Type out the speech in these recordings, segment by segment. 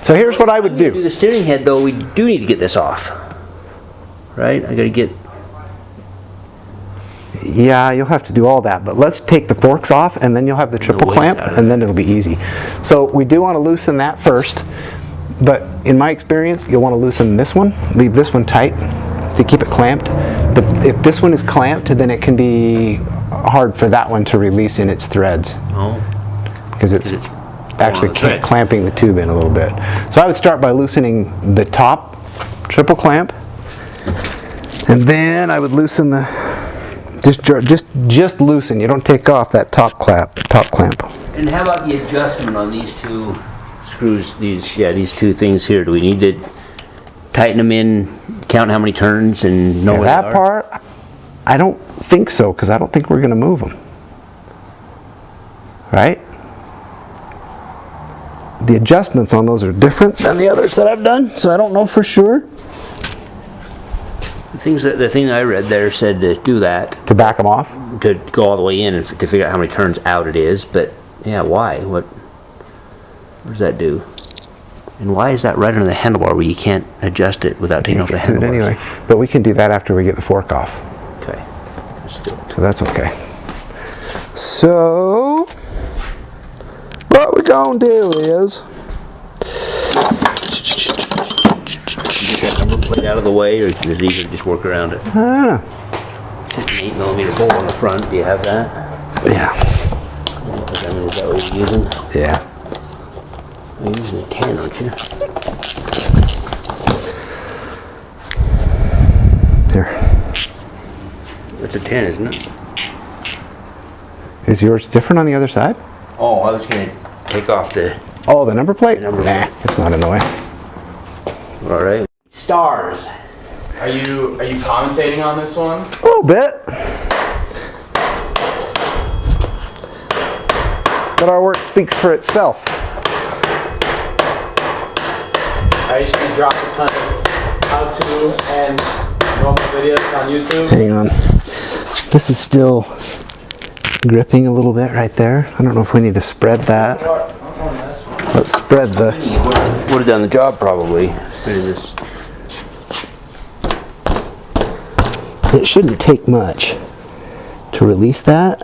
So here's what I would do. The steering head, though, we do need to get this off, right? I got to get. Yeah, you'll have to do all that, but let's take the forks off, and then you'll have the triple clamp, and then it'll be easy. So we do want to loosen that first, but in my experience, you'll want to loosen this one, leave this one tight to keep it clamped. But if this one is clamped, then it can be hard for that one to release in its threads. Oh. Because it's actually clamping the tube in a little bit. So I would start by loosening the top triple clamp, and then I would loosen the just loosen. You don't take off that top clamp. And how about the adjustment on these two screws? These two things here. Do we need to tighten them in, count how many turns, and know where that part? I don't think so, because I don't think we're going to move them. Right? The adjustments on those are different than the others that I've done, so I don't know for sure. The thing I read there said to do that. To back them off? To go all the way in and to figure out how many turns out it is, but yeah, why? What does that do? And why is that right under the handlebar where you can't adjust it without taking off the handlebar? Anyway, but we can do that after we get the fork off. Okay. Let's do it. So that's okay. So what we're gonna do is get that number plate out of the way, or is it easier to just work around it? I don't know. Just an 8mm bolt on the front. Do you have that? Yeah. Is that what you're using? Yeah. You're using a 10, aren't you? Here. It's a 10, isn't it? Is yours different on the other side? Oh, I was going to take off the... Oh, the number plate? Nah, it's not in the way. All right. Stars. Are you commentating on this one? A little bit. But our work speaks for itself. Are you just going to drop a ton of how-to and normal videos on YouTube? Hang on. This is still gripping a little bit right there. I don't know if we need to spread that. Let's spread the... Would have done the job probably. Spreading this. It shouldn't take much to release that.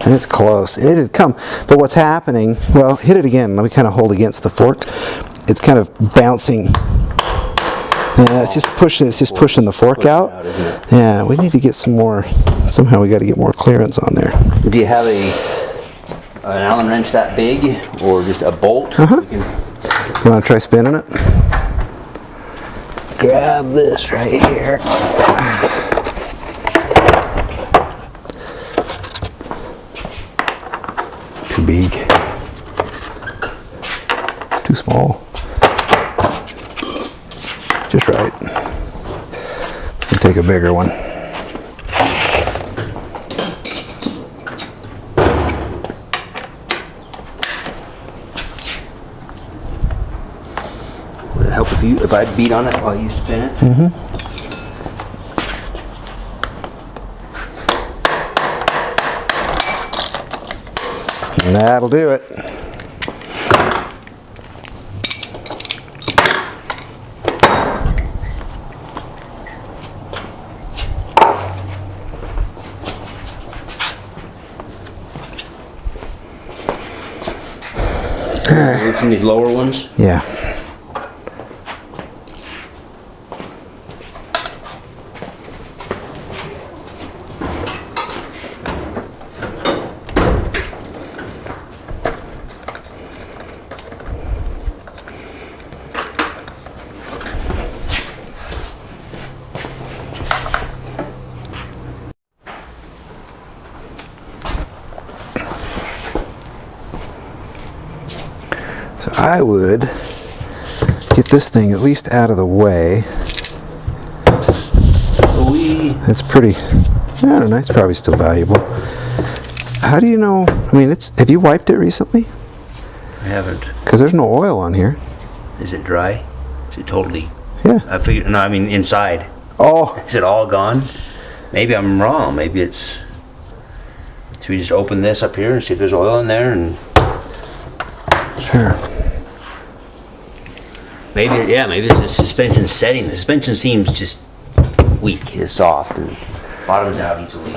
And it's close. It had come, but what's happening, well, hit it again. Let me kind of hold against the fork. It's kind of bouncing. Yeah, it's just pushing the fork out. Yeah, we need to get some more, somehow we got to get more clearance on there. Do you have an Allen wrench that big, or just a bolt? You want to try spinning it? Grab this right here. Too big. Too small. Just right. It's going to take a bigger one. Would it help if I beat on it while you spin it? And that'll do it. Loosen these lower ones? Yeah. So I would get this thing at least out of the way. It's pretty, I don't know, it's probably still valuable. How do you know, I mean, have you wiped it recently? I haven't. Because there's no oil on here. Is it dry? Is it totally? Yeah. I figured, no, I mean inside. Oh. Is it all gone? Maybe I'm wrong. Maybe it's Should we just open this up here and see if there's oil in there? And Sure. maybe, yeah, maybe it's the suspension setting. The suspension seems just weak, it's soft, and bottoms out easily.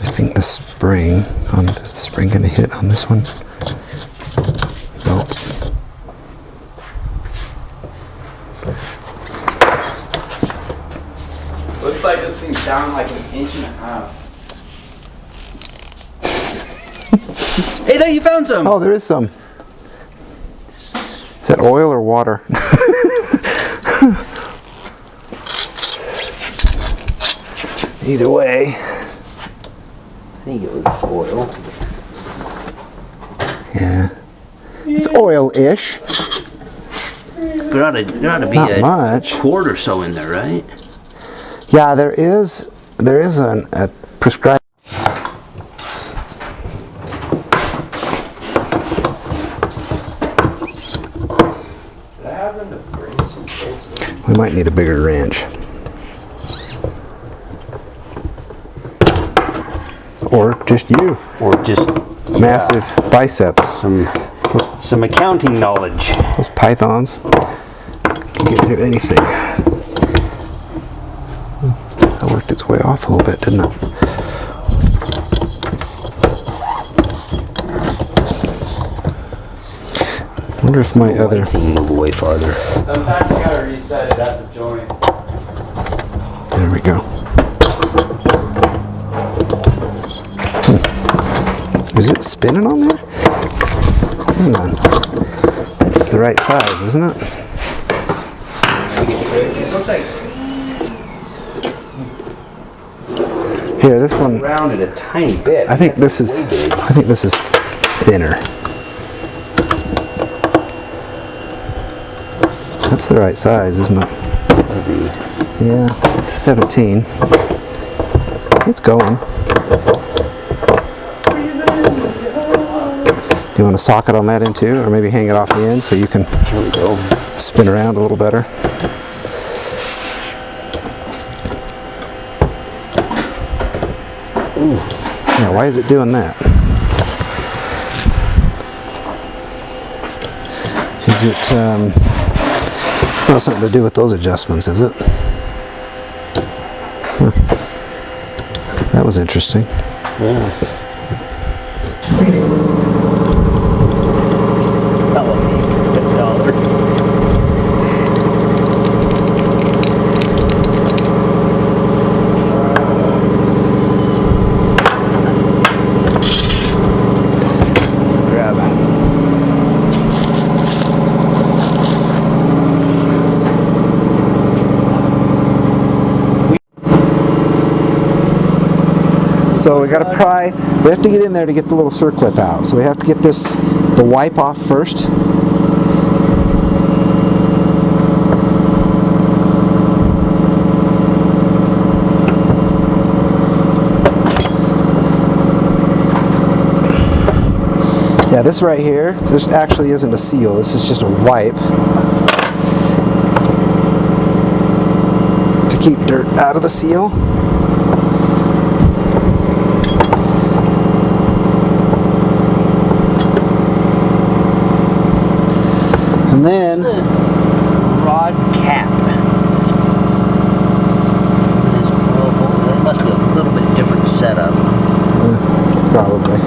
I think the spring, is the spring going to hit on this one? Nope. Looks like this thing's down like 1.5 inches. Hey, there, you found some! Oh, there is some. Is that oil or water? Either way. I think it was oil. Yeah. It's oil-ish. There ought to be Not a much. quart or so in there, right? Yeah, there is a prescribed. We might need a bigger wrench. Or just you. Or just Massive biceps. some accounting knowledge. Those pythons can get through anything. That worked its way off a little bit, didn't it? I wonder if my other... Move away farther. Sometimes you gotta reset it at the joint. There we go. Is it spinning on there? Hang on. That's the right size, isn't it? It looks like Here, this one. rounded a tiny bit. I think this is thinner. That's the right size, isn't it? Yeah, it's a 17. It's going. Do you want to socket on that end too, or maybe hang it off the end so you can There we go. spin around a little better? Ooh. Yeah, why is it doing that? Is it, it's not something to do with those adjustments, is it? Huh. That was interesting. Yeah. So we got to pry, we have to get in there to get the little circlip out. So we have to get the wipe off first. Yeah, this right here, this actually isn't a seal, this is just a wipe to keep dirt out of the seal. And then Rod cap. There must be a little bit different setup. probably.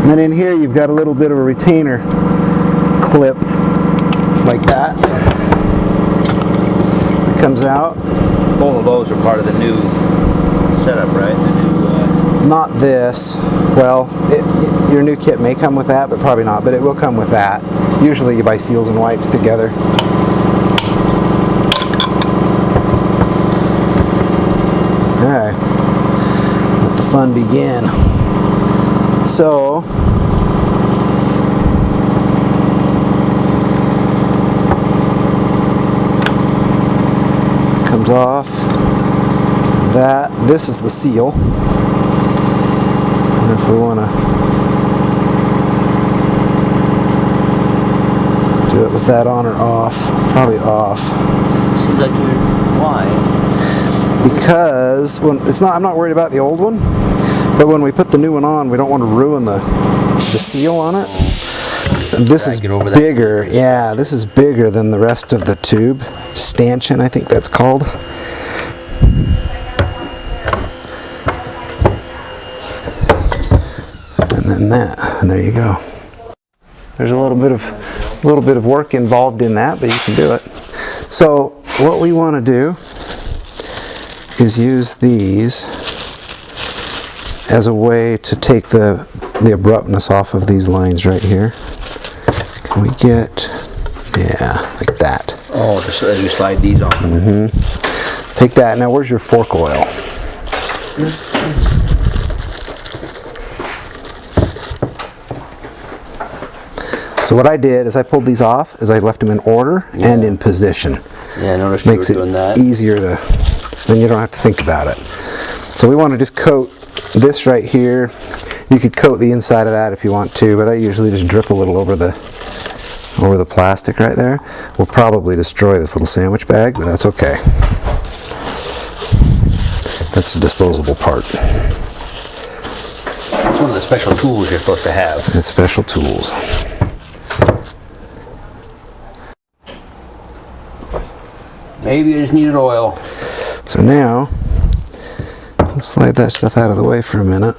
And then in here you've got a little bit of a retainer clip like that. It comes out. Both of those are part of the new setup, right? The new, Not this. Well, your new kit may come with that, but probably not. But it will come with that. Usually you buy seals and wipes together. Alright. Let the fun begin. comes off. This is the seal. And if we want to do it with that on or off, probably off. Seems like why? Because when it's not, I'm not worried about the old one, but when we put the new one on, we don't want to ruin the seal on it. This is bigger, yeah, this is bigger than the rest of the tube. Stanchion, I think that's called. And then that, and there you go. There's a little bit of work involved in that, but you can do it. So what we want to do is use these as a way to take the abruptness off of these lines right here. Can we get, yeah, like that. Oh, just as you slide these on. Mm-hmm. Take that. Now where's your fork oil? So what I did is I pulled these off, is I left them in order and in position. Yeah, I noticed you were doing that. Makes it easier to, then you don't have to think about it. So we want to just coat this right here. You could coat the inside of that if you want to, but I usually just drip a little over the plastic right there. We'll probably destroy this little sandwich bag, but that's okay. That's a disposable part. It's one of the special tools you're supposed to have. It's special tools. Maybe you just needed oil. So now, we'll slide that stuff out of the way for a minute.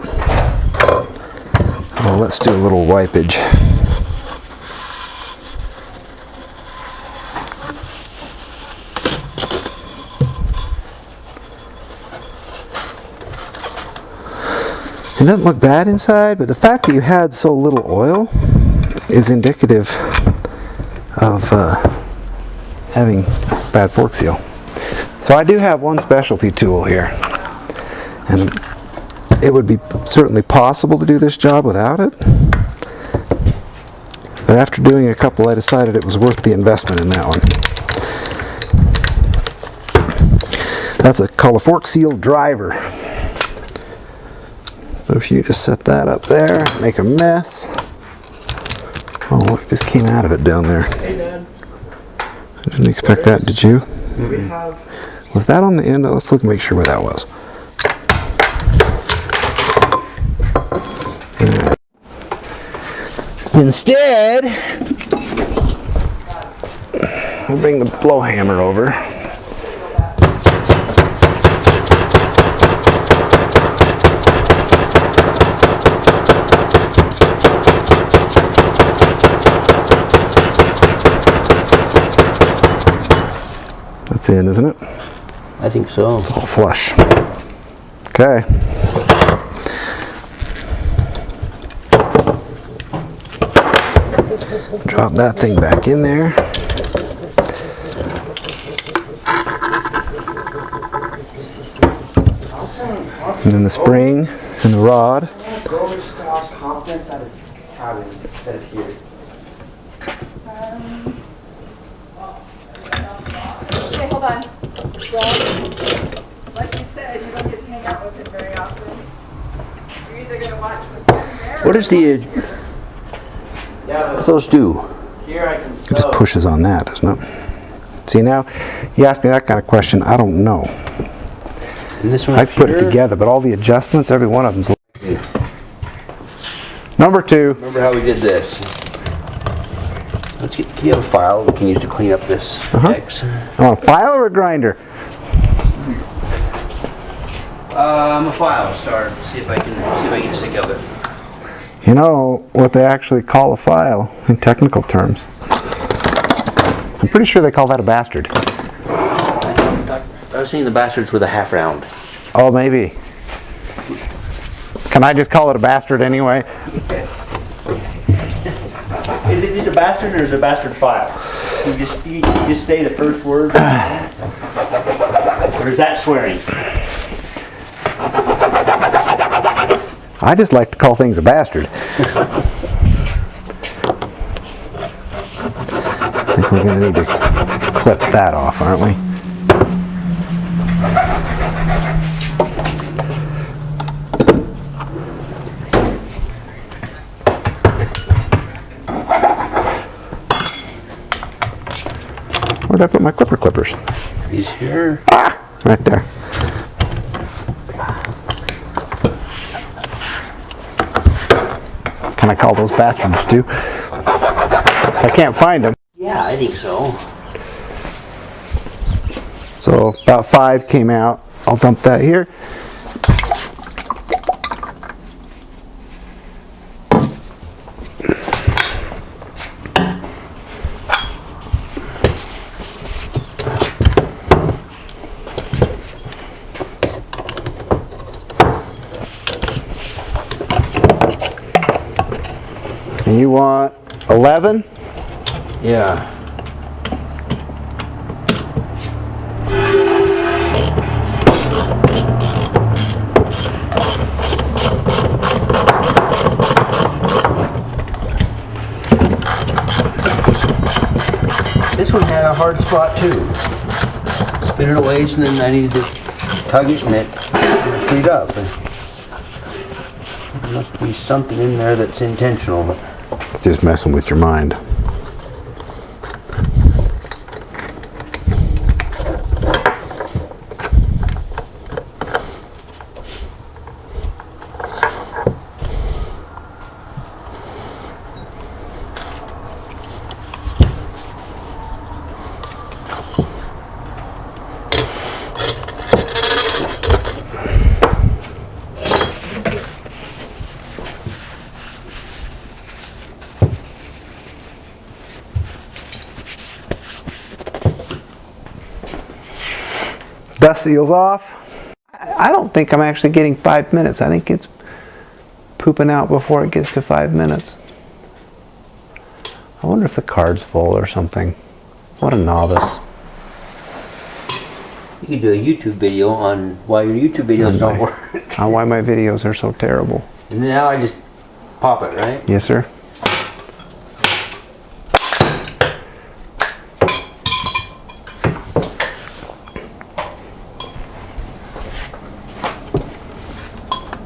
Oh, let's do a little wipage. It doesn't look bad inside, but the fact that you had so little oil is indicative of having bad fork seal. So I do have one specialty tool here, and it would be certainly possible to do this job without it, but after doing a couple I decided it was worth the investment in that one. That's called a fork seal driver. So if you just set that up there, make a mess. Oh look, this came out of it down there. Hey, Dad. I didn't expect that, did you? We have. Was that on the end? Let's look and make sure where that was. Instead, we'll bring the blow hammer over. That's in, isn't it? I think so. It's all flush. Okay. Drop that thing back in there. And then the spring and the rod. Go over to Styles Confidence at his cabin instead of here. Okay, hold on. Well, like you said, you don't get to hang out with him very often. You're either going to watch with him there. What does the Yeah, what's those do? here I can It just pushes on that, doesn't it? See now, you asked me that kind of question, I don't know. And this one I up put it here? together, but all the adjustments, every one of them's. Number 2. Remember how we did this? Can you have a file we can use to clean up this X? Oh, a file or a grinder? I'm a file start. See if I can stick out it. You know what they actually call a file in technical terms? I'm pretty sure they call that a bastard. I was seeing the bastards with a half round. Oh, maybe. Can I just call it a bastard anyway? Is it just a bastard or is it a bastard file? You just say the first word? Or is that swearing? I just like to call things a bastard. I think we're going to need to clip that off, aren't we? Where'd I put my clippers? He's here. Ah, right there. Can I call those bastards too? If I can't find them. Yeah, I think so. So about 5 came out. I'll dump that here. And you want 11? Yeah. This one had a hard spot too. Spin it away, and then I needed to tug it and it freed up. There must be something in there that's intentional. But It's just messing with your mind. Dust seals off. I don't think I'm actually getting 5 minutes. I think it's pooping out before it gets to 5 minutes. I wonder if the card's full or something. What a novice. you could do a YouTube video on why your YouTube videos don't work. On why my videos are so terrible. And now I just pop it, right? Yes, sir.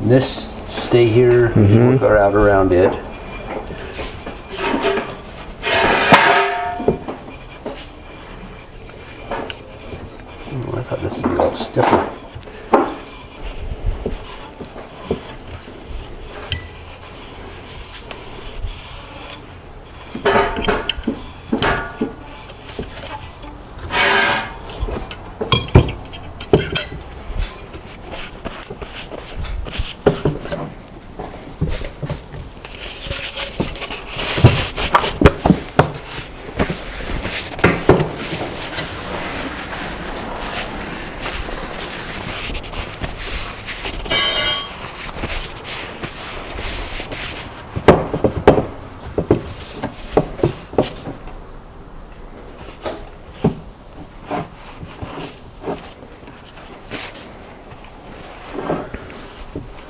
This stay here, work out around it. Oh, I thought this would be a lot stiffer.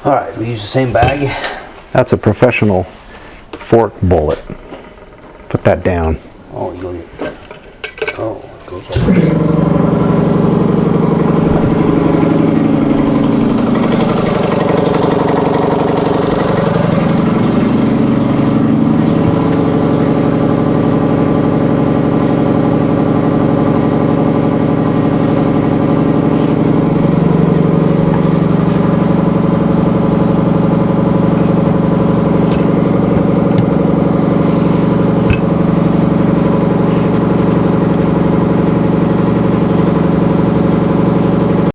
All right, we use the same bag. That's a professional fork bullet. Put that down. Oh, you'll get. Oh, it goes over here.